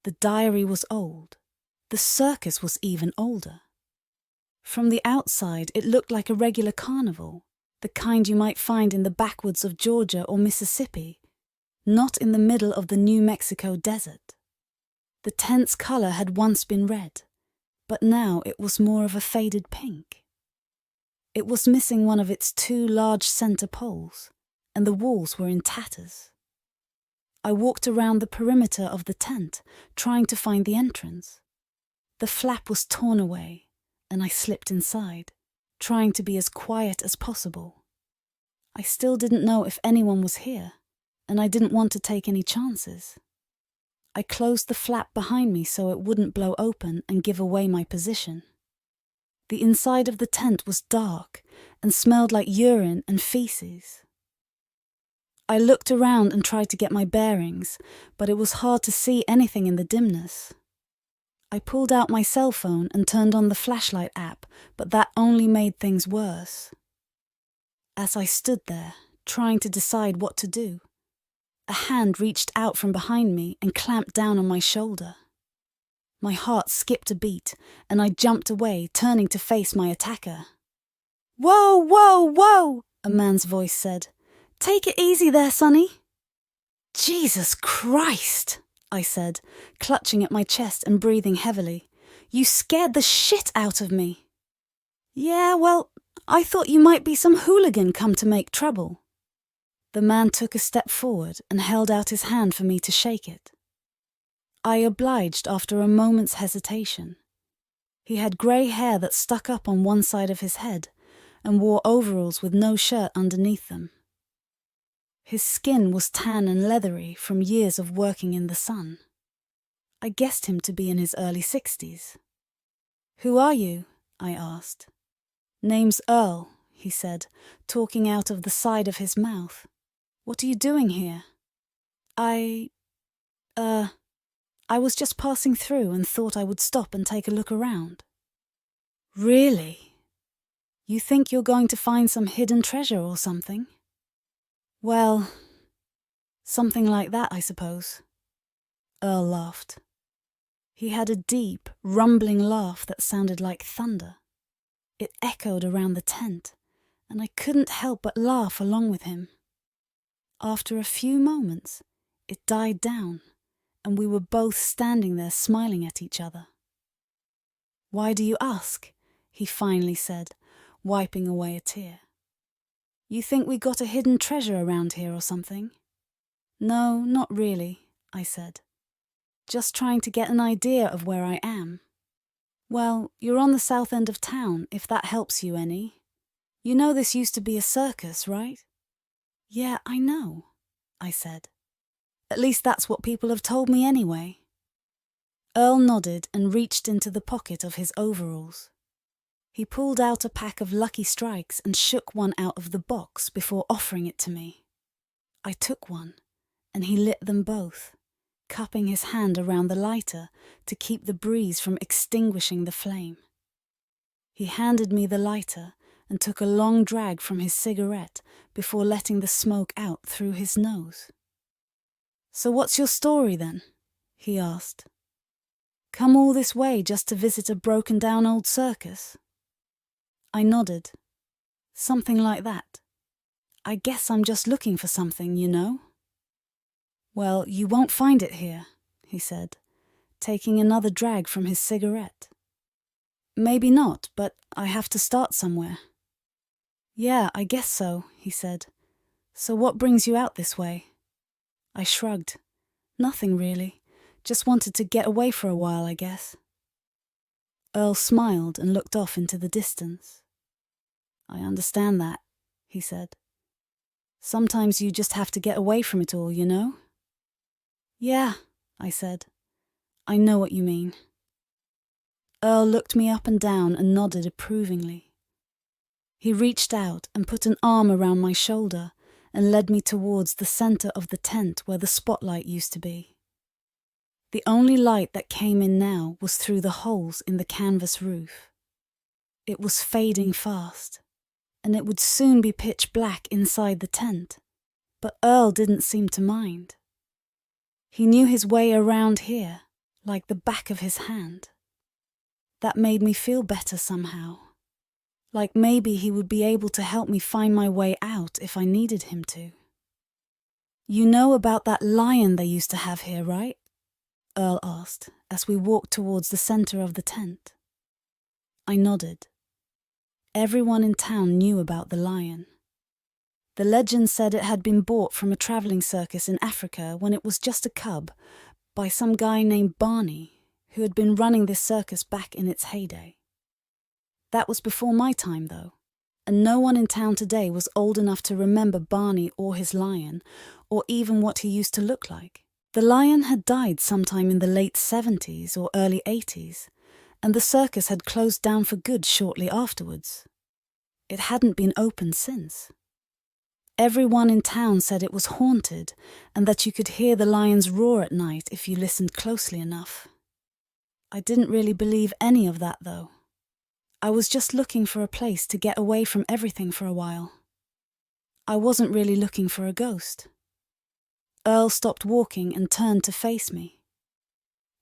The diary was old. The circus was even older. From the outside, it looked like a regular carnival, the kind you might find in the backwoods of Georgia or Mississippi, not in the middle of the New Mexico desert. The tent's color had once been red, but now it was more of a faded pink. It was missing one of its two large center poles, and the walls were in tatters. I walked around the perimeter of the tent, trying to find the entrance. The flap was torn away, and I slipped inside, trying to be as quiet as possible. I still didn't know if anyone was here, and I didn't want to take any chances. I closed the flap behind me so it wouldn't blow open and give away my position. The inside of the tent was dark and smelled like urine and feces. I looked around and tried to get my bearings, but it was hard to see anything in the dimness. I pulled out my cell phone and turned on the flashlight app, but that only made things worse. As I stood there, trying to decide what to do, a hand reached out from behind me and clamped down on my shoulder. My heart skipped a beat, and I jumped away, turning to face my attacker. "Whoa, whoa, whoa!" a man's voice said. "Take it easy there, Sonny." "Jesus Christ!" I said, clutching at my chest and breathing heavily. "You scared the shit out of me." "Yeah, well, I thought you might be some hooligan come to make trouble." The man took a step forward and held out his hand for me to shake it. I obliged after a moment's hesitation. He had grey hair that stuck up on one side of his head and wore overalls with no shirt underneath them. His skin was tan and leathery from years of working in the sun. I guessed him to be in his early 60s. "Who are you?" I asked. "Name's Earl," he said, talking out of the side of his mouth. "What are you doing here?" I was just passing through and thought I would stop and take a look around." "Really? You think you're going to find some hidden treasure or something?" "Well, something like that, I suppose." Earl laughed. He had a deep, rumbling laugh that sounded like thunder. It echoed around the tent, and I couldn't help but laugh along with him. After a few moments, it died down, and we were both standing there smiling at each other. "Why do you ask?" he finally said, wiping away a tear. "You think we got a hidden treasure around here or something?" "No, not really," I said. "Just trying to get an idea of where I am." "Well, you're on the south end of town, if that helps you any. You know this used to be a circus, right?" "Yeah, I know," I said. "At least that's what people have told me anyway." Earl nodded and reached into the pocket of his overalls. He pulled out a pack of Lucky Strikes and shook one out of the box before offering it to me. I took one, and he lit them both, cupping his hand around the lighter to keep the breeze from extinguishing the flame. He handed me the lighter and took a long drag from his cigarette before letting the smoke out through his nose. "So what's your story then?" he asked. "Come all this way just to visit a broken-down old circus?" I nodded. "Something like that. I guess I'm just looking for something, you know." "Well, you won't find it here," he said, taking another drag from his cigarette. "Maybe not, but I have to start somewhere." "Yeah, I guess so," he said. "So what brings you out this way?" I shrugged. "Nothing really. Just wanted to get away for a while, I guess." Earl smiled and looked off into the distance. "I understand that," he said. "Sometimes you just have to get away from it all, you know?" "Yeah," I said. "I know what you mean." Earl looked me up and down and nodded approvingly. He reached out and put an arm around my shoulder and led me towards the center of the tent where the spotlight used to be. The only light that came in now was through the holes in the canvas roof. It was fading fast, and it would soon be pitch black inside the tent, but Earl didn't seem to mind. He knew his way around here, like the back of his hand. That made me feel better somehow. Like maybe he would be able to help me find my way out if I needed him to. You know about that lion they used to have here, right? Earl asked as we walked towards the center of the tent. I nodded. Everyone in town knew about the lion. The legend said it had been bought from a traveling circus in Africa when it was just a cub by some guy named Barney, who had been running this circus back in its heyday. That was before my time, though, and no one in town today was old enough to remember Barney or his lion, or even what he used to look like. The lion had died sometime in the late 70s or early 80s, and the circus had closed down for good shortly afterwards. It hadn't been opened since. Everyone in town said it was haunted and that you could hear the lions roar at night if you listened closely enough. I didn't really believe any of that, though. I was just looking for a place to get away from everything for a while. I wasn't really looking for a ghost. Earl stopped walking and turned to face me.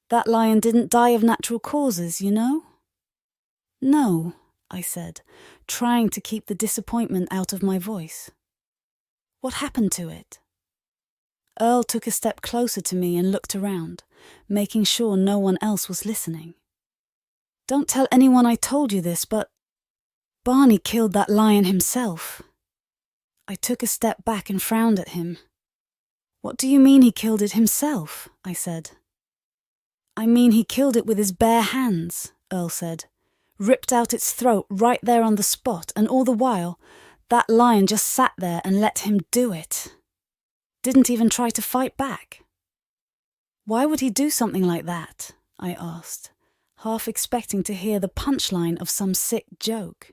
That lion didn't die of natural causes, you know? No, I said, trying to keep the disappointment out of my voice. What happened to it? Earl took a step closer to me and looked around, making sure no one else was listening. Don't tell anyone I told you this, but Barney killed that lion himself. I took a step back and frowned at him. What do you mean he killed it himself? I said. I mean he killed it with his bare hands, Earl said. Ripped out its throat right there on the spot, and all the while, that lion just sat there and let him do it. Didn't even try to fight back. Why would he do something like that? I asked, half expecting to hear the punchline of some sick joke.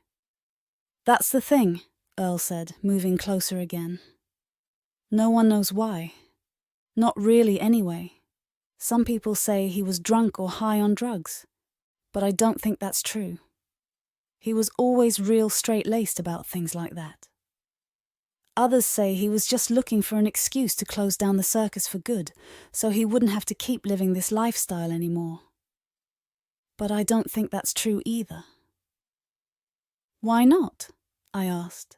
That's the thing, Earl said, moving closer again. No one knows why. Not really anyway. Some people say he was drunk or high on drugs, but I don't think that's true. He was always real straight-laced about things like that. Others say he was just looking for an excuse to close down the circus for good, so he wouldn't have to keep living this lifestyle anymore. But I don't think that's true either. Why not? I asked.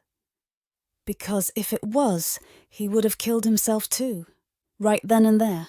Because if it was, he would have killed himself too, right then and there.